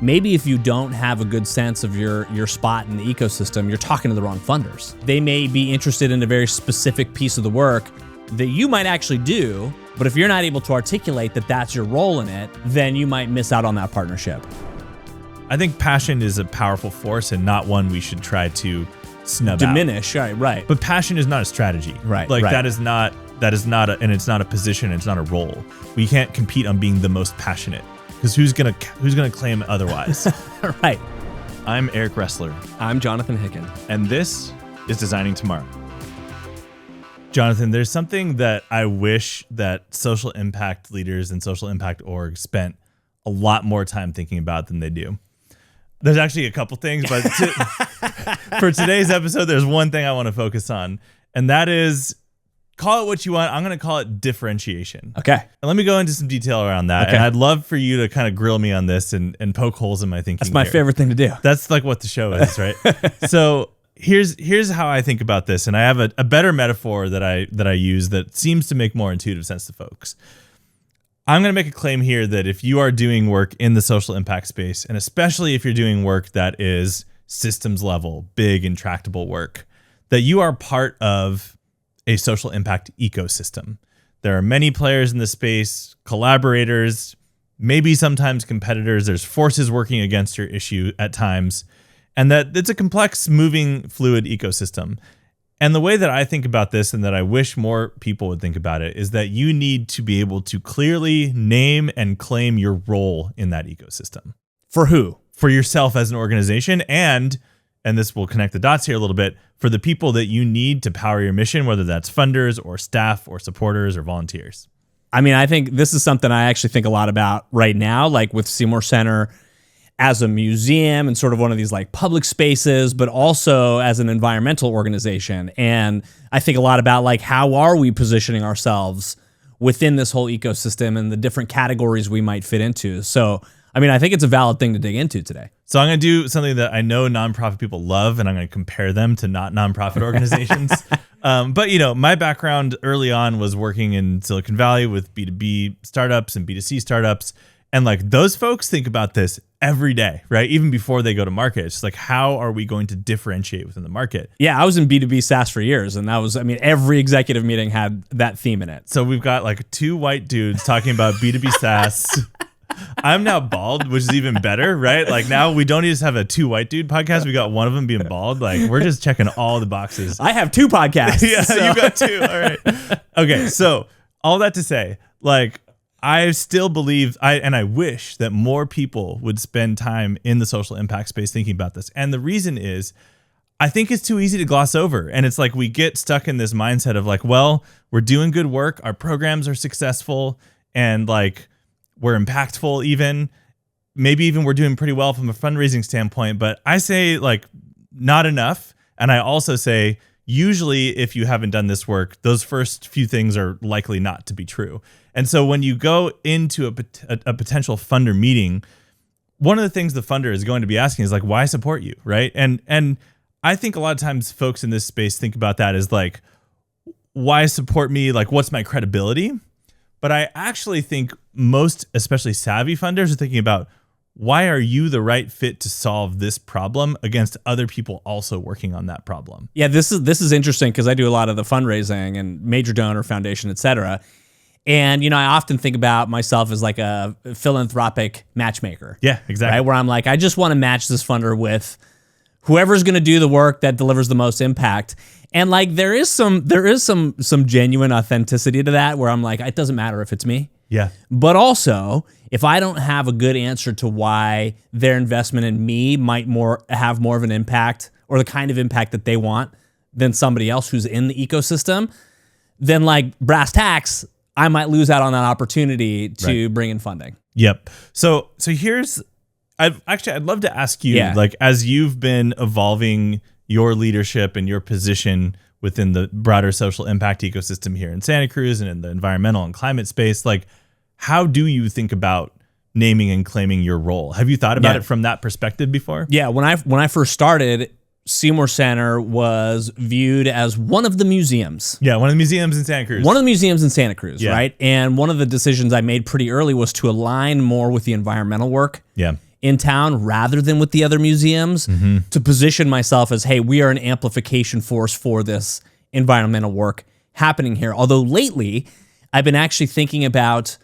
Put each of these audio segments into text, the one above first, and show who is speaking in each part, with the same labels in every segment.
Speaker 1: maybe if you don't have a good sense of your spot in the ecosystem, you're talking to the wrong funders. They may be interested in a very specific piece of the work that you might actually do, but if you're not able to articulate that that's your role in it, then you might miss out on that partnership.
Speaker 2: I think passion is a powerful force and not one we should try to snub
Speaker 1: Diminish,
Speaker 2: out.
Speaker 1: Right.
Speaker 2: But passion is not a strategy.
Speaker 1: Right.
Speaker 2: That is not and it's not a position, it's not a role. We can't compete on being the most passionate, because who's gonna claim otherwise?
Speaker 1: Right.
Speaker 3: I'm Eric Ressler.
Speaker 4: I'm Jonathan Hicken.
Speaker 3: And this is Designing Tomorrow.
Speaker 2: Jonathan, there's something that I wish that social impact leaders and social impact orgs spent a lot more time thinking about than they do. There's actually a couple things, but for today's episode, there's one thing I want to focus on, and that is, call it what you want. I'm going to call it differentiation.
Speaker 1: Okay.
Speaker 2: And let me go into some detail around that.
Speaker 1: Okay.
Speaker 2: And I'd love for you to kind of grill me on this and poke holes in my thinking.
Speaker 1: That's my
Speaker 2: here.
Speaker 1: favorite thing to do.
Speaker 2: That's like what the show is, right? So here's how I think about this, and I have a better metaphor that I use that seems to make more intuitive sense to folks. I'm going to make a claim here that if you are doing work in the social impact space, and especially if you're doing work that is systems level, big, intractable work, that you are part of a social impact ecosystem. There are many players in the space, collaborators, maybe sometimes competitors. There's forces working against your issue at times, and that it's a complex, moving, fluid ecosystem. And the way that I think about this, and that I wish more people would think about it, is that you need to be able to clearly name and claim your role in that ecosystem.
Speaker 1: For who?
Speaker 2: For yourself as an organization, and this will connect the dots here a little bit, for the people that you need to power your mission, whether that's funders or staff or supporters or volunteers.
Speaker 1: I mean, I think this is something I actually think a lot about right now, like with Seymour Center as a museum and sort of one of these like public spaces, but also as an environmental organization. And I think a lot about like, how are we positioning ourselves within this whole ecosystem and the different categories we might fit into. So, I mean, I think it's a valid thing to dig into today.
Speaker 2: So I'm going to do something that I know nonprofit people love, and I'm going to compare them to not nonprofit organizations. But, you know, my background early on was working in Silicon Valley with B2B startups and B2C startups. And like, those folks think about this every day, right? Even before they go to market. It's like, how are we going to differentiate within the market?
Speaker 1: Yeah, I was in B2B SaaS for years, and that was, I mean, every executive meeting had that theme in it.
Speaker 2: So we've got like two white dudes talking about B2B SaaS. I'm now bald, which is even better, right? Like, now we don't just have a two white dude podcast. We got one of them being bald. Like, we're just checking all the boxes.
Speaker 1: I have two podcasts.
Speaker 2: Yeah, so. You got two. All right. Okay, so all that to say, like, I still believe, and I wish that more people would spend time in the social impact space thinking about this. And the reason is, I think it's too easy to gloss over. And it's like, we get stuck in this mindset of like, well, we're doing good work, our programs are successful, and like, we're impactful even. Maybe even we're doing pretty well from a fundraising standpoint. But I say like, not enough. And I also say, usually if you haven't done this work, those first few things are likely not to be true. And so when you go into a potential funder meeting, one of the things the funder is going to be asking is like, why support you, right? And I think a lot of times folks in this space think about that as like, why support me? Like, what's my credibility? But I actually think most, especially savvy funders, are thinking about, why are you the right fit to solve this problem against other people also working on that problem?
Speaker 1: Yeah, this is interesting because I do a lot of the fundraising and major donor foundation, et cetera. And, you know, I often think about myself as like a philanthropic matchmaker.
Speaker 2: Yeah, exactly.
Speaker 1: Right? Where I'm like, I just want to match this funder with whoever's going to do the work that delivers the most impact. And like, there is some genuine authenticity to that where I'm like, it doesn't matter if it's me.
Speaker 2: Yeah.
Speaker 1: But also, if I don't have a good answer to why their investment in me might have more of an impact, or the kind of impact that they want, than somebody else who's in the ecosystem, then like brass tacks, I might lose out on that opportunity to bring in funding.
Speaker 2: Yep. So here's, I'd love to ask you, like, as you've been evolving your leadership and your position within the broader social impact ecosystem here in Santa Cruz and in the environmental and climate space, like, how do you think about naming and claiming your role? Have you thought about it from that perspective before?
Speaker 1: Yeah, when I first started, Seymour Center was viewed as one of the museums.
Speaker 2: Yeah, one of the museums in Santa Cruz.
Speaker 1: One of the museums in Santa Cruz, right? And one of the decisions I made pretty early was to align more with the environmental work.
Speaker 2: Yeah.
Speaker 1: in town rather than with the other museums to position myself as, hey, we are an amplification force for this environmental work happening here. Although lately, I've been actually thinking about,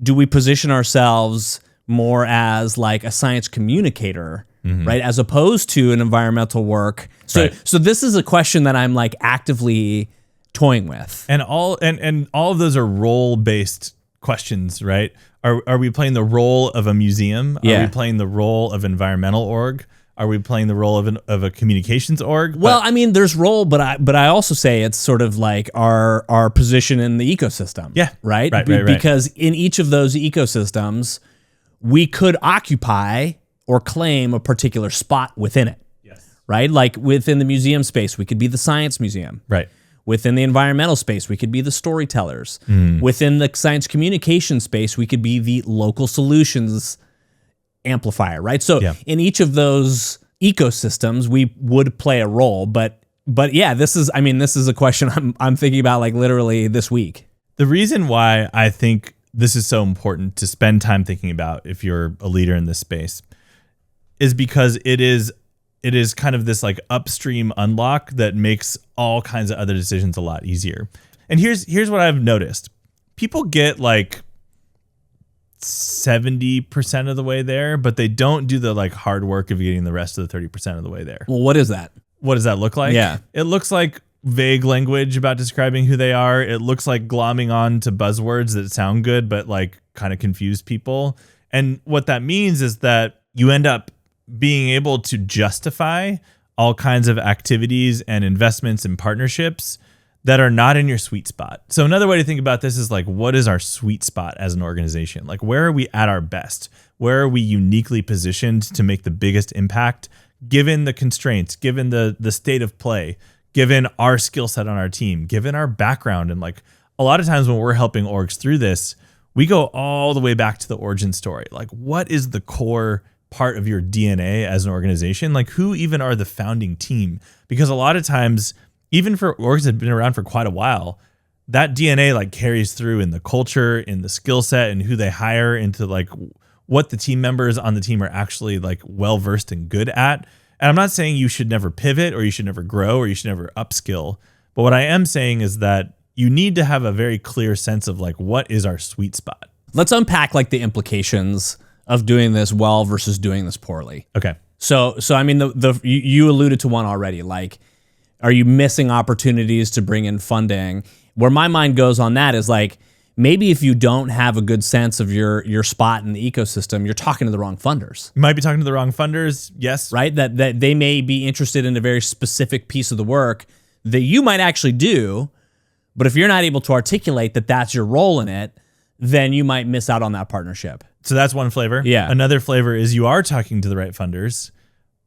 Speaker 1: do we position ourselves more as like a science communicator, right, as opposed to an environmental work? So this is a question that I'm like actively toying with.
Speaker 2: And all of those are role-based questions, right? Are we playing the role of a museum? Are we playing the role of environmental org? Are we playing the role of a communications org?
Speaker 1: Well, I mean, there's role, but I also say it's sort of like our position in the ecosystem.
Speaker 2: Yeah.
Speaker 1: Right?
Speaker 2: Right.
Speaker 1: Because in each of those ecosystems, we could occupy or claim a particular spot within it.
Speaker 2: Yes.
Speaker 1: Right? Like within the museum space, we could be the science museum.
Speaker 2: Right.
Speaker 1: Within the environmental space, we could be the storytellers. Within the science communication space, we could be the local solutions amplifier, right? So in each of those ecosystems, we would play a role. But yeah, this is a question I'm thinking about like literally this week.
Speaker 2: The reason why I think this is so important to spend time thinking about if you're a leader in this space is because it is kind of this like upstream unlock that makes all kinds of other decisions a lot easier. And here's what I've noticed. People get like 70% of the way there, but they don't do the like hard work of getting the rest of the 30% of the way there.
Speaker 1: Well, what is that?
Speaker 2: What does that look like?
Speaker 1: Yeah.
Speaker 2: It looks like vague language about describing who they are. It looks like glomming on to buzzwords that sound good, but like kind of confuse people. And what that means is that you end up being able to justify all kinds of activities and investments and partnerships that are not in your sweet spot. So another way to think about this is like, what is our sweet spot as an organization? Like, where are we at our best? Where are we uniquely positioned to make the biggest impact, given the constraints, given the state of play, given our skill set on our team, given our background? And like a lot of times when we're helping orgs through this, we go all the way back to the origin story. Like, what is the core part of your DNA as an organization? Like, who even are the founding team? Because a lot of times, even for orgs that have been around for quite a while, that DNA like carries through in the culture, in the skill set, and who they hire, into like what the team members on the team are actually like well versed and good at. And I'm not saying you should never pivot or you should never grow or you should never upskill. But what I am saying is that you need to have a very clear sense of like, what is our sweet spot?
Speaker 1: Let's unpack like the implications of doing this well versus doing this poorly.
Speaker 2: Okay.
Speaker 1: So I mean, you alluded to one already. Like, are you missing opportunities to bring in funding? Where my mind goes on that is like, maybe if you don't have a good sense of your spot in the ecosystem, you're talking to the wrong funders.
Speaker 2: You might be talking to the wrong funders. Yes.
Speaker 1: Right? That they may be interested in a very specific piece of the work that you might actually do, but if you're not able to articulate that that's your role in it, then you might miss out on that partnership.
Speaker 2: So that's one flavor.
Speaker 1: Yeah.
Speaker 2: Another flavor is you are talking to the right funders,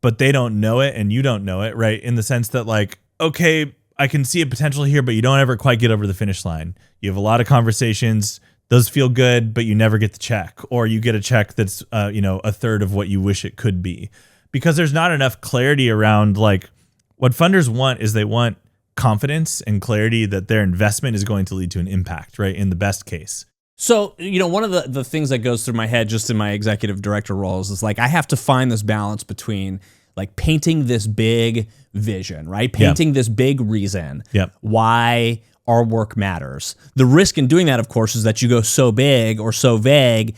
Speaker 2: but they don't know it and you don't know it, right? In the sense that like, okay, I can see a potential here, but you don't ever quite get over the finish line. You have a lot of conversations. Those feel good, but you never get the check, or you get a check that's, a third of what you wish it could be, because there's not enough clarity around like what funders want. Is they want confidence and clarity that their investment is going to lead to an impact, right? In the best case.
Speaker 1: So, one of the things that goes through my head just in my executive director roles is like, I have to find this balance between like painting this big vision, right? Painting this big reason why our work matters. The risk in doing that, of course, is that you go so big or so vague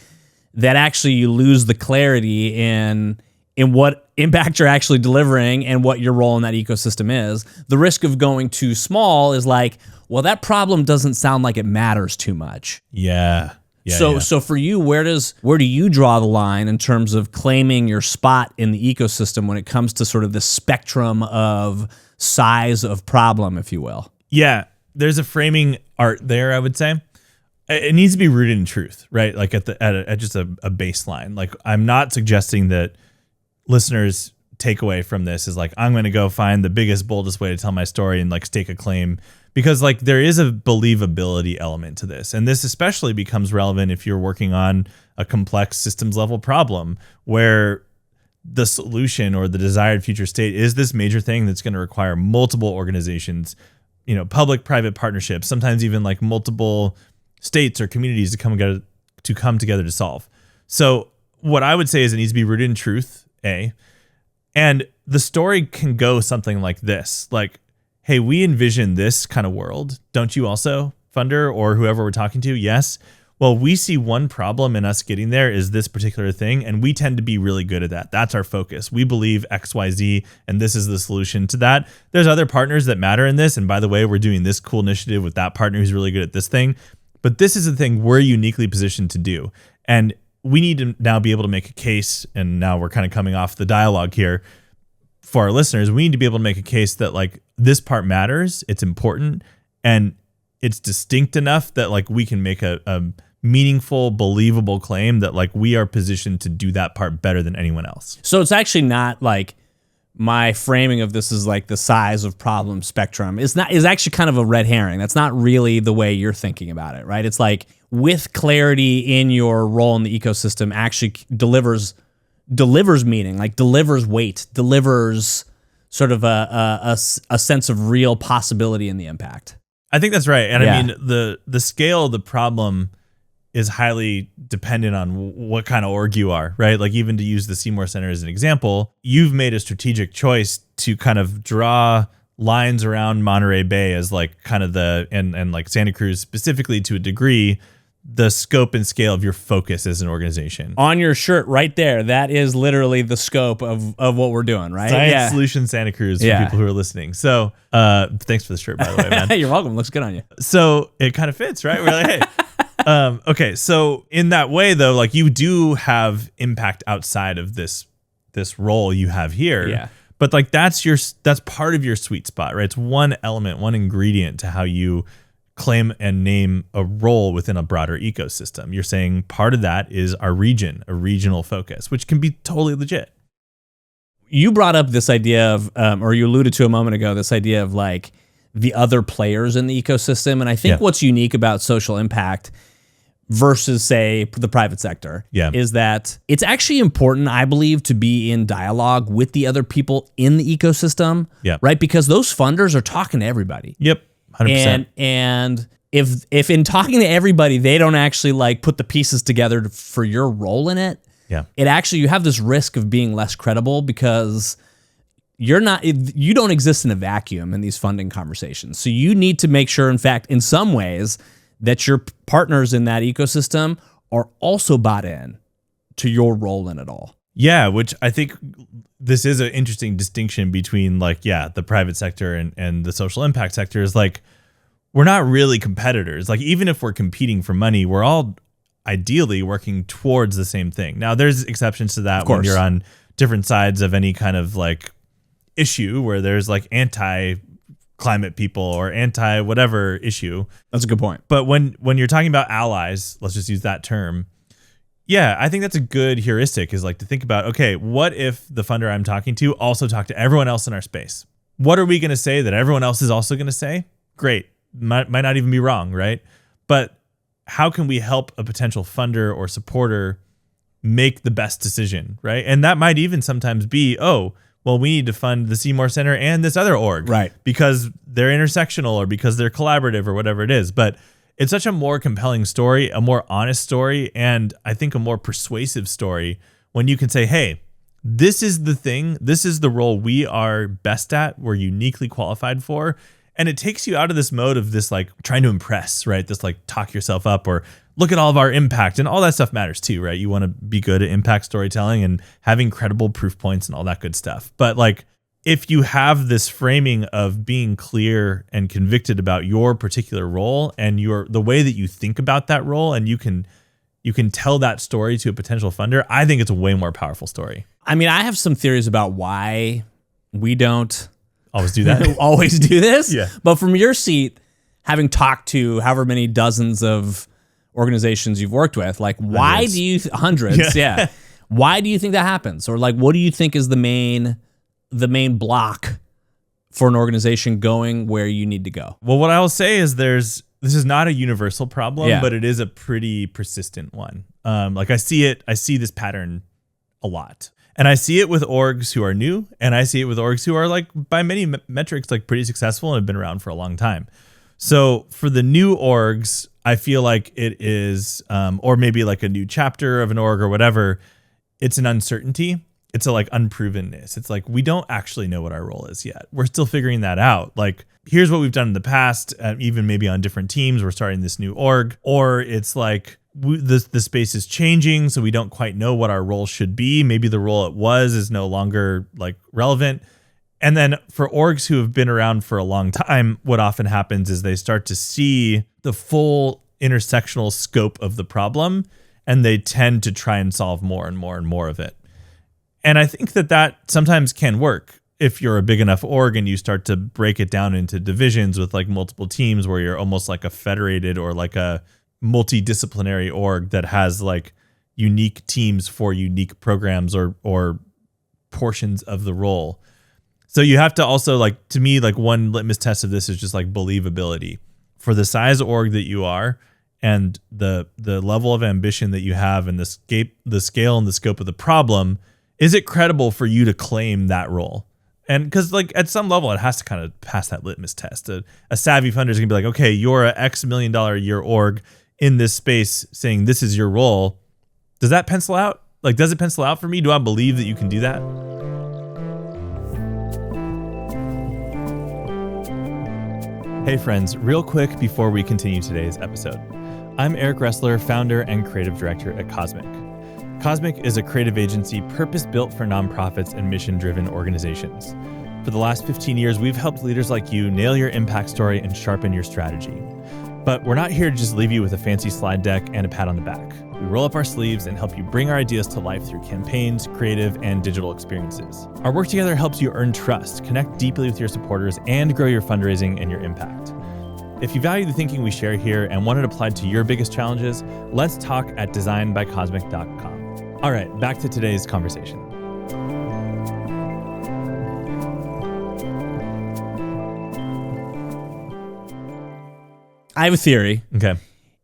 Speaker 1: that actually you lose the clarity in what impact you're actually delivering and what your role in that ecosystem is. The risk of going too small is like, well, that problem doesn't sound like it matters too much.
Speaker 2: Yeah.
Speaker 1: So for you, where do you draw the line in terms of claiming your spot in the ecosystem when it comes to sort of the spectrum of size of problem, if you will?
Speaker 2: Yeah, there's a framing art there, I would say. It needs to be rooted in truth, right? Like at just a baseline. Like, I'm not suggesting that listeners take away from this is like, I'm going to go find the biggest, boldest way to tell my story and like stake a claim, because like there is a believability element to this. And this especially becomes relevant if you're working on a complex systems level problem where the solution or the desired future state is this major thing that's going to require multiple organizations, public private partnerships, sometimes even like multiple states or communities to come together to solve. So what I would say is it needs to be rooted in truth, A. And the story can go something like this. Like, hey, we envision this kind of world. Don't you also, funder or whoever we're talking to? Yes. Well, we see one problem in us getting there is this particular thing, and we tend to be really good at that. That's our focus. We believe X, Y, Z, and this is the solution to that. There's other partners that matter in this, and by the way, we're doing this cool initiative with that partner who's really good at this thing. But this is the thing we're uniquely positioned to do. And we need to now be able to make a case, and now we're kind of coming off the dialogue here for our listeners. We need to be able to make a case that like this part matters, it's important, and it's distinct enough that like we can make a meaningful, believable claim that like we are positioned to do that part better than anyone else.
Speaker 1: So it's actually not like my framing of this is like the size of problem spectrum is actually kind of a red herring. That's not really the way you're thinking about it, right? It's like with clarity in your role in the ecosystem actually delivers meaning, like delivers weight, delivers sort of a sense of real possibility in the impact.
Speaker 2: I think that's right. And
Speaker 1: Yeah.
Speaker 2: I mean, the scale of the problem is highly dependent on what kind of org you are, right? Like even to use the Seymour Center as an example, you've made a strategic choice to kind of draw lines around Monterey Bay as like kind of and like Santa Cruz specifically to a degree, the scope and scale of your focus as an organization.
Speaker 1: On your shirt right there, that is literally the scope of what we're doing, right?
Speaker 2: Science Solution Santa Cruz for
Speaker 1: Yeah.
Speaker 2: people who are listening. So thanks for the shirt, by the way, man.
Speaker 1: You're welcome. Looks good on you.
Speaker 2: So it kind of fits, right? We're like, hey. Okay, so in that way, though, like you do have impact outside of this role you have here.
Speaker 1: Yeah.
Speaker 2: But like that's part of your sweet spot, right? It's one element, one ingredient to how you claim and name a role within a broader ecosystem. You're saying part of that is our region, a regional focus, which can be totally legit.
Speaker 1: You brought up this idea of, or you alluded to a moment ago, this idea of like the other players in the ecosystem. And I think what's unique about social impact versus, say, the private sector is that it's actually important, I believe, to be in dialogue with the other people in the ecosystem, right? Because those funders are talking to everybody.
Speaker 2: Yep, 100%.
Speaker 1: And if in talking to everybody, they don't actually like put the pieces together for your role in it, it actually, you have this risk of being less credible because you don't exist in a vacuum in these funding conversations. So you need to make sure, in fact, in some ways, that your partners in that ecosystem are also bought in to your role in it all.
Speaker 2: Yeah, which I think this is an interesting distinction between like, the private sector and the social impact sector is like, we're not really competitors. Like even if we're competing for money, we're all ideally working towards the same thing. Now there's exceptions to that when you're on different sides of any kind of like issue where there's like anti-climate people or anti-whatever issue.
Speaker 1: That's a good point.
Speaker 2: But when you're talking about allies, let's just use that term. Yeah, I think that's a good heuristic is like to think about, okay, what if the funder I'm talking to also talk to everyone else in our space? What are we going to say that everyone else is also going to say? Great. Might not even be wrong, right? But how can we help a potential funder or supporter make the best decision, right? And that might even sometimes be, oh, well, we need to fund the Seymour Center and this other org,
Speaker 1: right?
Speaker 2: Because they're intersectional or because they're collaborative or whatever it is. But it's such a more compelling story, a more honest story, and I think a more persuasive story when you can say, hey, this is the thing, this is the role we are best at, we're uniquely qualified for. And it takes you out of this mode of this like trying to impress, right? This like talk yourself up or look at all of our impact, and all that stuff matters too, right? You want to be good at impact storytelling and having credible proof points and all that good stuff. But like if you have this framing of being clear and convicted about your particular role and the way that you think about that role, and you can tell that story to a potential funder, I think it's a way more powerful story.
Speaker 1: I mean, I have some theories about why we don't
Speaker 2: always do that.
Speaker 1: always do this.
Speaker 2: Yeah.
Speaker 1: But from your seat, having talked to however many dozens of organizations you've worked with, like why do you hundreds? Yeah. Why do you think that happens? Or like, what do you think is the main block for an organization going where you need to go?
Speaker 2: Well, what I'll say is this is not a universal problem, but it is a pretty persistent one. Like I see this pattern a lot. And I see it with orgs who are new, and I see it with orgs who are like by many metrics like pretty successful and have been around for a long time. So for the new orgs, I feel like it is, or maybe like a new chapter of an org or whatever, it's an uncertainty. It's a like unprovenness. It's like, we don't actually know what our role is yet. We're still figuring that out. Like, here's what we've done in the past, even maybe on different teams. We're starting this new org, or it's like the space is changing, so we don't quite know what our role should be. Maybe the role it was is no longer like relevant. And then for orgs who have been around for a long time, what often happens is they start to see the full intersectional scope of the problem, and they tend to try and solve more and more and more of it. And I think that sometimes can work if you're a big enough org and you start to break it down into divisions with like multiple teams, where you're almost like a federated or like a multidisciplinary org that has like unique teams for unique programs or portions of the role. So you have to also, like, to me, like one litmus test of this is just like believability. For the size org that you are and the level of ambition that you have and the scale and the scope of the problem, is it credible for you to claim that role? And because like at some level, it has to kind of pass that litmus test. A savvy funder is going to be like, okay, you're a X $1 million a year org in this space saying this is your role. Does that pencil out? Like, does it pencil out for me? Do I believe that you can do that?
Speaker 3: Hey friends, real quick before we continue today's episode. I'm Eric Ressler, founder and creative director at Cosmic. Cosmic is a creative agency purpose-built for nonprofits and mission-driven organizations. For the last 15 years, we've helped leaders like you nail your impact story and sharpen your strategy. But we're not here to just leave you with a fancy slide deck and a pat on the back. We roll up our sleeves and help you bring our ideas to life through campaigns, creative, and digital experiences. Our work together helps you earn trust, connect deeply with your supporters, and grow your fundraising and your impact. If you value the thinking we share here and want it applied to your biggest challenges, let's talk at designbycosmic.com. All right, back to today's conversation.
Speaker 1: I have a theory.
Speaker 2: Okay.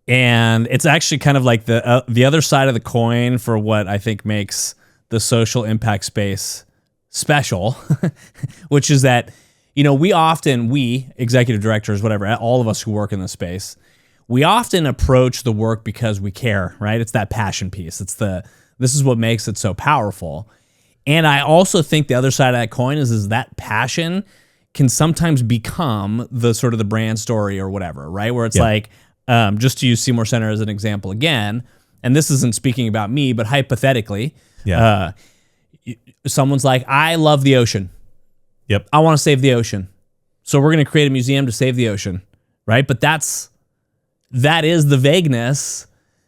Speaker 1: And it's actually kind of like the other side of the coin for what I think makes the social impact space special, which is that, you know, we executive directors, whatever, all of us who work in the space, we often approach the work because we care, right? It's that passion piece. This is what makes it so powerful. And I also think the other side of that coin is that passion can sometimes become the sort of the brand story or whatever, right? Where it's like, just to use Seymour Center as an example again, and this isn't speaking about me, but hypothetically, someone's like, I love the ocean.
Speaker 2: Yep.
Speaker 1: I want to save the ocean. So we're going to create a museum to save the ocean, right? But that is the vagueness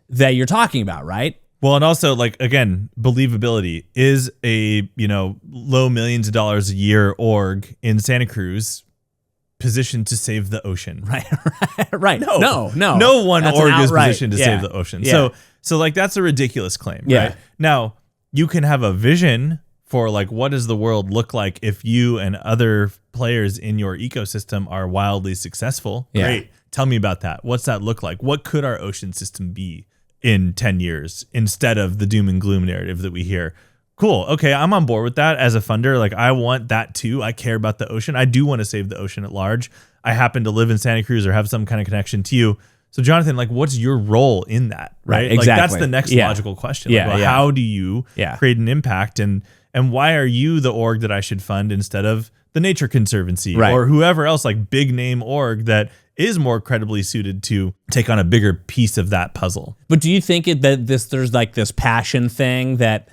Speaker 1: that you're talking about, right?
Speaker 2: Well, and also, like, again, believability is a, low millions of dollars a year org in Santa Cruz positioned to save the ocean.
Speaker 1: Right. No.
Speaker 2: No one
Speaker 1: That's
Speaker 2: org
Speaker 1: an
Speaker 2: is
Speaker 1: outright-
Speaker 2: positioned to
Speaker 1: yeah.
Speaker 2: save the ocean.
Speaker 1: Yeah.
Speaker 2: So like, that's a ridiculous claim,
Speaker 1: Yeah.
Speaker 2: right? Now, you can have a vision for like, what does the world look like if you and other players in your ecosystem are wildly successful?
Speaker 1: Yeah.
Speaker 2: Great. Tell me about that. What's that look like? What could our ocean system be in 10 years instead of the doom and gloom narrative that we hear? Cool. Okay, I'm on board with that as a funder. Like, I want that too. I care about the ocean. I do want to save the ocean at large. I happen to live in Santa Cruz or have some kind of connection to you. So, Jonathan, like, what's your role in that? Right.
Speaker 1: Exactly.
Speaker 2: Like, that's the next logical question. Like, well, how do you create an impact, and why are you the org that I should fund instead of the Nature Conservancy or whoever else, like big name org that is more credibly suited to take on a bigger piece of that puzzle?
Speaker 1: But do you think that there's like this passion thing that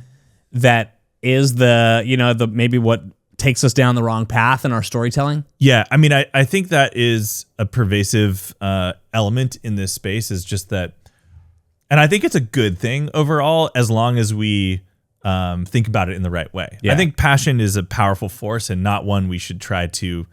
Speaker 1: is the maybe what takes us down the wrong path in our storytelling?
Speaker 2: Yeah, I mean, I think that is a pervasive element in this space, is just that, and I think it's a good thing overall as long as we think about it in the right way.
Speaker 1: Yeah.
Speaker 2: I think passion is a powerful force and not one we should try to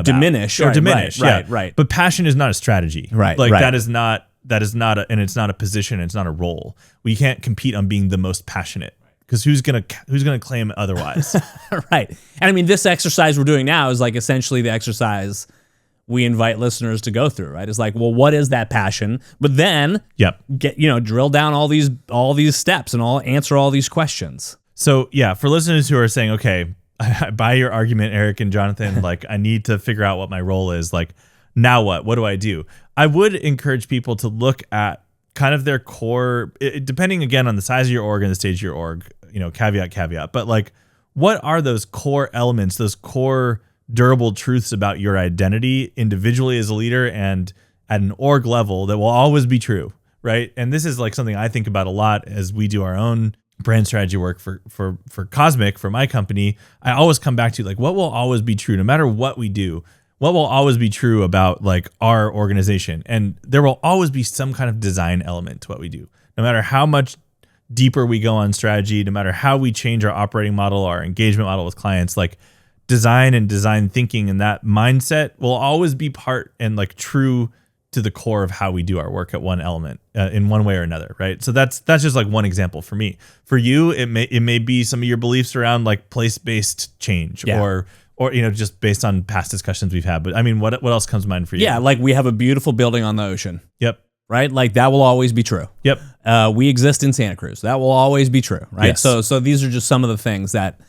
Speaker 1: diminish
Speaker 2: out. Or
Speaker 1: right,
Speaker 2: diminish.
Speaker 1: Right.
Speaker 2: But passion is not a strategy.
Speaker 1: Right.
Speaker 2: Like,
Speaker 1: right.
Speaker 2: that is not and it's not a position. It's not a role. We can't compete on being the most passionate, because who's gonna claim otherwise?
Speaker 1: Right. And I mean, this exercise we're doing now is like essentially the exercise we invite listeners to go through, right? It's like, well, what is that passion? But then drill down all these steps and answer all these questions.
Speaker 2: So yeah, for listeners who are saying, okay, I buy your argument, Eric and Jonathan, like, I need to figure out what my role is. Like, now what? What do I do? I would encourage people to look at kind of their core, depending again on the size of your org and the stage of your org, caveat, but like, what are those core elements, those core durable truths about your identity individually as a leader and at an org level that will always be true, right? And this is like something I think about a lot as we do our own brand strategy work for Cosmic, for my company. I always come back to like, what will always be true no matter what we do? What will always be true about like our organization? And there will always be some kind of design element to what we do. No matter how much deeper we go on strategy, no matter how we change our operating model, our engagement model with clients, like design and design thinking and that mindset will always be part and like true to the core of how we do our work at one element in one way or another, right? So that's just like one example for me. For you, it may be some of your beliefs around like place-based change or just based on past discussions we've had. But I mean, what else comes to mind for you?
Speaker 1: Yeah, like we have a beautiful building on the ocean.
Speaker 2: Yep.
Speaker 1: Right? Like that will always be true.
Speaker 2: Yep.
Speaker 1: We exist in Santa Cruz. That will always be true, right?
Speaker 2: Yes.
Speaker 1: So these are just some of the things that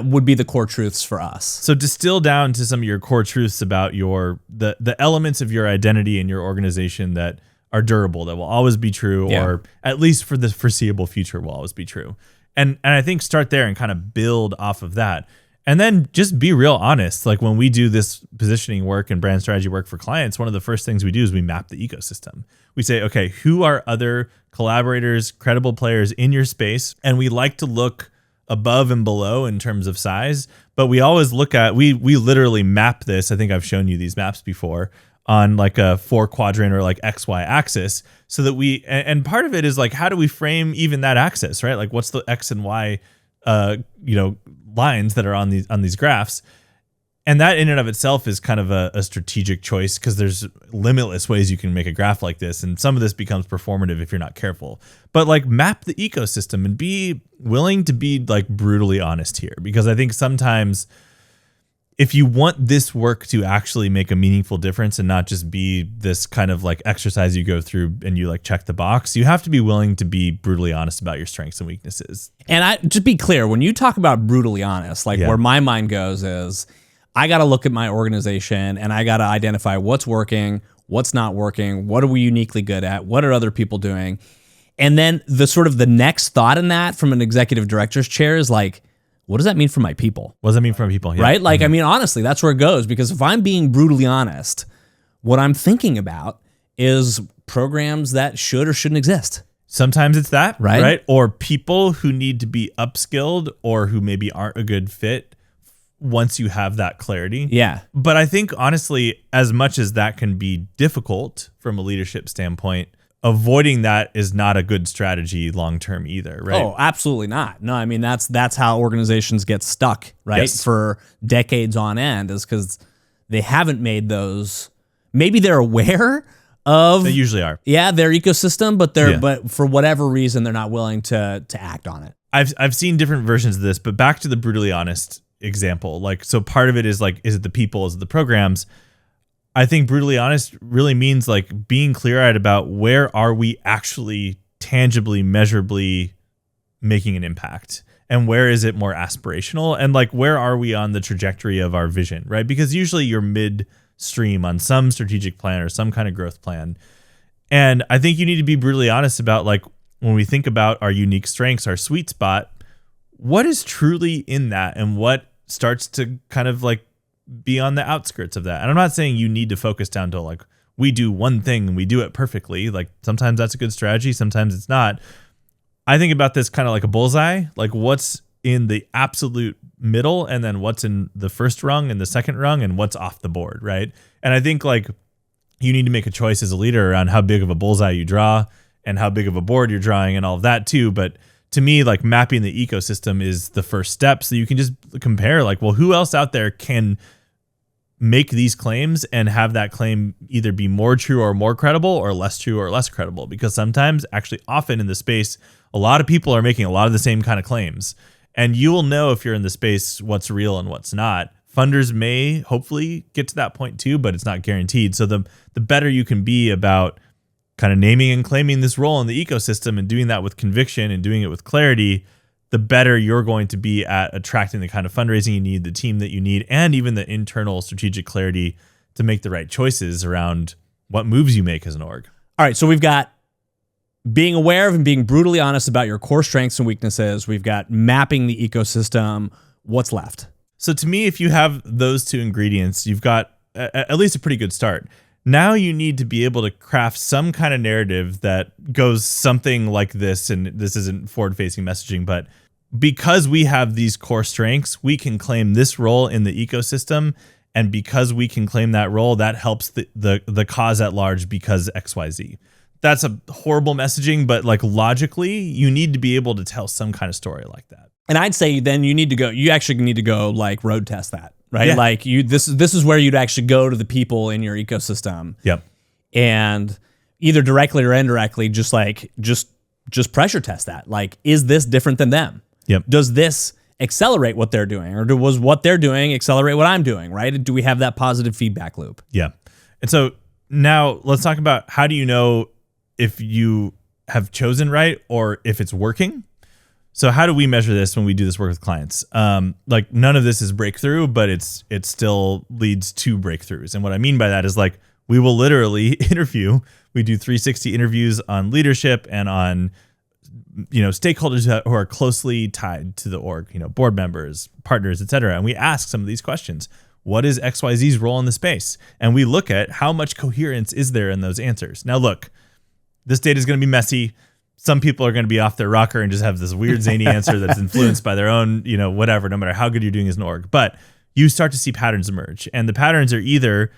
Speaker 1: would be the core truths for us.
Speaker 2: So distill down to some of your core truths about the elements of your identity and your organization that are durable, that will always be true, or at least for the foreseeable future will always be true. And I think start there and kind of build off of that. And then just be real honest. Like when we do this positioning work and brand strategy work for clients, one of the first things we do is we map the ecosystem. We say, okay, who are other collaborators, credible players in your space? And we like to look above and below in terms of size, but we always look at, we literally map this. I think I've shown you these maps before on like a 4-quadrant or like XY axis, so that and part of it is like, how do we frame even that axis, right? Like what's the X and Y, lines that are on these graphs. And that in and of itself is kind of a strategic choice, because there's limitless ways you can make a graph like this. And some of this becomes performative if you're not careful. But like map the ecosystem and be willing to be like brutally honest here. Because I think sometimes if you want this work to actually make a meaningful difference and not just be this kind of like exercise you go through and you like check the box, you have to be willing to be brutally honest about your strengths and weaknesses.
Speaker 1: And just be clear, when you talk about brutally honest, like where my mind goes is, I got to look at my organization and I got to identify what's working, what's not working, what are we uniquely good at, what are other people doing? And then the sort of the next thought in that from an executive director's chair is like, what does that mean for my people?
Speaker 2: What does that mean for my people? Yeah.
Speaker 1: Right? Like, I mean, honestly, that's where it goes, because if I'm being brutally honest, what I'm thinking about is programs that should or shouldn't exist.
Speaker 2: Sometimes it's that,
Speaker 1: right?
Speaker 2: Or people who need to be upskilled or who maybe aren't a good fit once you have that clarity.
Speaker 1: Yeah.
Speaker 2: But I think honestly, as much as that can be difficult from a leadership standpoint, avoiding that is not a good strategy long-term either, right?
Speaker 1: Oh, absolutely not. No, I mean, that's how organizations get stuck, right?
Speaker 2: Yes.
Speaker 1: For decades on end, is because they haven't made those. Maybe they're aware of.
Speaker 2: They usually are.
Speaker 1: Yeah, their ecosystem, but for whatever reason, they're not willing to act on it.
Speaker 2: I've seen different versions of this, but back to the brutally honest example. Like, so part of it is like, is it the people? Is it the programs? I think brutally honest really means like being clear-eyed about where are we actually tangibly, measurably making an impact, and where is it more aspirational, and like where are we on the trajectory of our vision, right? Because usually you're midstream on some strategic plan or some kind of growth plan. And I think you need to be brutally honest about like, when we think about our unique strengths, our sweet spot, what is truly in that and what starts to kind of like be on the outskirts of that. And I'm not saying you need to focus down to like, we do one thing and we do it perfectly. Like sometimes that's a good strategy, sometimes it's not. I think about this kind of like a bullseye, like what's in the absolute middle, and then what's in the first rung and the second rung, and what's off the board, right? And I think like you need to make a choice as a leader around how big of a bullseye you draw and how big of a board you're drawing and all of that too. But to me, like mapping the ecosystem is the first step, so you can just compare like, well, who else out there can make these claims and have that claim either be more true or more credible, or less true or less credible. Because sometimes, actually often in the space, a lot of people are making a lot of the same kind of claims, and you will know if you're in the space what's real and what's not. Funders may hopefully get to that point too, but it's not guaranteed. So the better you can be about kind of naming and claiming this role in the ecosystem and doing that with conviction and doing it with clarity, the better you're going to be at attracting the kind of fundraising you need, the team that you need, and even the internal strategic clarity to make the right choices around what moves you make as an org.
Speaker 1: All right, so we've got being aware of and being brutally honest about your core strengths and weaknesses. We've got mapping the ecosystem. What's left?
Speaker 2: So to me, if you have those two ingredients, you've got at least a pretty good start. Now you need to be able to craft some kind of narrative that goes something like this. And this isn't forward-facing messaging, but because we have these core strengths, we can claim this role in the ecosystem. And because we can claim that role, that helps the cause at large because XYZ. That's a horrible messaging, but like logically, you need to be able to tell some kind of story like that.
Speaker 1: And I'd say then you actually need to go like road test that, right?
Speaker 2: Yeah.
Speaker 1: Like this is where you'd actually go to the people in your ecosystem.
Speaker 2: Yep.
Speaker 1: And either directly or indirectly, just pressure test that. Like, is this different than them?
Speaker 2: Yep.
Speaker 1: Does this accelerate what they're doing, or was what they're doing accelerate what I'm doing, right? Do we have that positive feedback loop?
Speaker 2: Yeah. And so now let's talk about how do you know if you have chosen right or if it's working? So how do we measure this when we do this work with clients? Like none of this is breakthrough, but it still leads to breakthroughs. And what I mean by that is like we will literally interview. We do 360 interviews on leadership and on stakeholders who are closely tied to the org, board members, partners, et cetera. And we ask some of these questions. What is XYZ's role in the space? And we look at how much coherence is there in those answers. Now, look, this data is going to be messy. Some people are going to be off their rocker and just have this weird zany answer that's influenced by their own, whatever, no matter how good you're doing as an org. But you start to see patterns emerge. And the patterns are either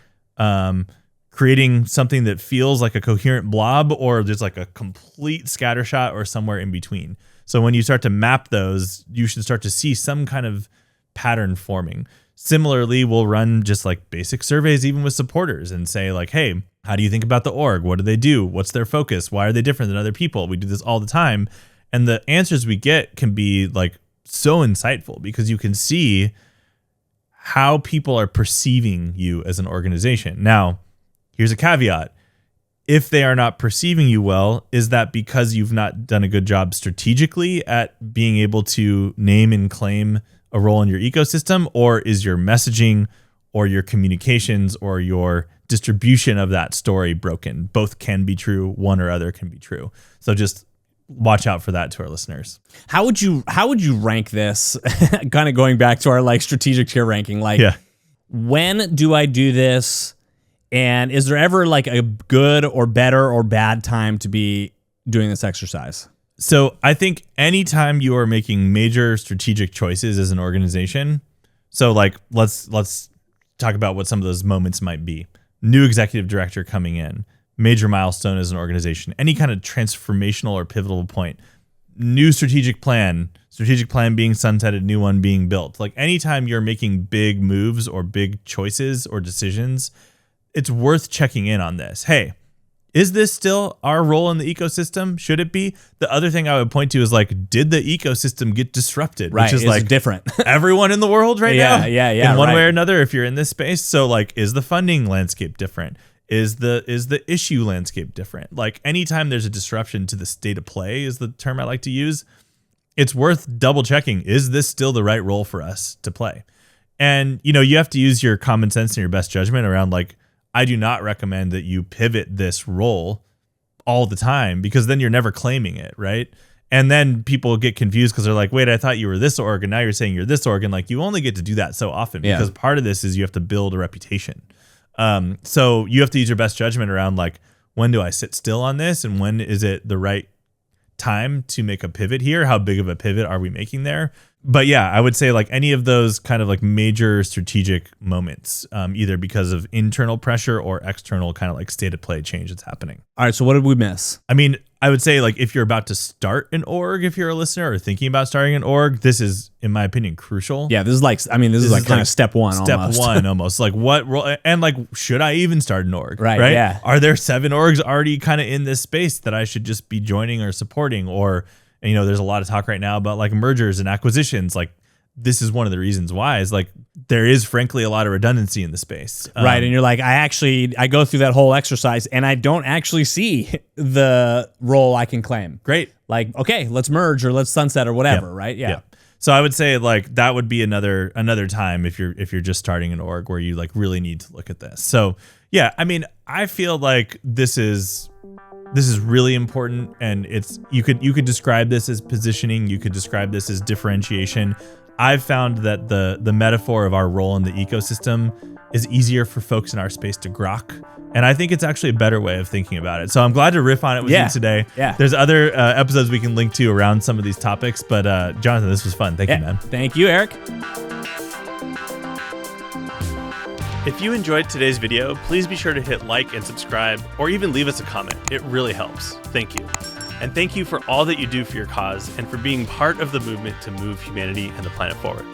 Speaker 2: creating something that feels like a coherent blob or there's like a complete scattershot or somewhere in between. So when you start to map those, you should start to see some kind of pattern forming. Similarly, we'll run just like basic surveys, even with supporters, and say like, hey, how do you think about the org? What do they do? What's their focus? Why are they different than other people? We do this all the time. And the answers we get can be like so insightful because you can see how people are perceiving you as an organization. Now, here's a caveat. If they are not perceiving you well, is that because you've not done a good job strategically at being able to name and claim a role in your ecosystem, or is your messaging or your communications or your distribution of that story broken? Both can be true. One or other can be true. So just watch out for that to our listeners.
Speaker 1: How would you rank this? Kind of going back to our like strategic tier ranking. Like, when do I do this? And is there ever like a good or better or bad time to be doing this exercise?
Speaker 2: So I think anytime you are making major strategic choices as an organization, so like let's talk about what some of those moments might be. New executive director coming in, major milestone as an organization, any kind of transformational or pivotal point, new strategic plan being sunsetted, new one being built. Like anytime you're making big moves or big choices or decisions, it's worth checking in on this. Hey, is this still our role in the ecosystem? Should it be? The other thing I would point to is like, did the ecosystem get disrupted?
Speaker 1: Right,
Speaker 2: Which is
Speaker 1: it's
Speaker 2: like
Speaker 1: different.
Speaker 2: Everyone in the world right now.
Speaker 1: Yeah.
Speaker 2: In one
Speaker 1: right.
Speaker 2: way or another, if you're in this space. So like, is the funding landscape different? Is the issue landscape different? Like anytime there's a disruption to the state of play is the term I like to use. It's worth double checking. Is this still the right role for us to play? And you have to use your common sense and your best judgment around like, I do not recommend that you pivot this role all the time because then you're never claiming it, right? And then people get confused because they're like, wait, I thought you were this org and now you're saying you're this org. And like, you only get to do that so often because part of this is you have to build a reputation. So you have to use your best judgment around like, when do I sit still on this? And when is it the right time to make a pivot here? How big of a pivot are we making there? But yeah, I would say like any of those kind of like major strategic moments, either because of internal pressure or external kind of like state of play change that's happening.
Speaker 1: All right. So what did we miss?
Speaker 2: I mean, I would say like if you're about to start an org, if you're a listener or thinking about starting an org, this is, in my opinion, crucial.
Speaker 1: Yeah, this is like kind of step one.
Speaker 2: Almost. Like what role, and like, should I even start an org?
Speaker 1: Right. Yeah.
Speaker 2: Are there 7 orgs already kind of in this space that I should just be joining or supporting? Or, there's a lot of talk right now about like mergers and acquisitions. Like this is one of the reasons why is like there is frankly a lot of redundancy in the space.
Speaker 1: Right. And you're like, I go through that whole exercise and I don't actually see the role I can claim.
Speaker 2: Great.
Speaker 1: Like, okay, let's merge or let's sunset or whatever.
Speaker 2: Yep.
Speaker 1: Right. Yeah.
Speaker 2: So I would say like that would be another time if you're just starting an org where you like really need to look at this. So yeah, I mean, I feel like this is this is really important, and you could describe this as positioning, you could describe this as differentiation. I've found that the metaphor of our role in the ecosystem is easier for folks in our space to grok. And I think it's actually a better way of thinking about it. So I'm glad to riff on it with you today.
Speaker 1: Yeah.
Speaker 2: There's other episodes we can link to around some of these topics, but Jonathan, this was fun. Thank you, man.
Speaker 1: Thank you, Eric.
Speaker 3: If you enjoyed today's video, please be sure to hit like and subscribe, or even leave us a comment. It really helps. Thank you. And thank you for all that you do for your cause and for being part of the movement to move humanity and the planet forward.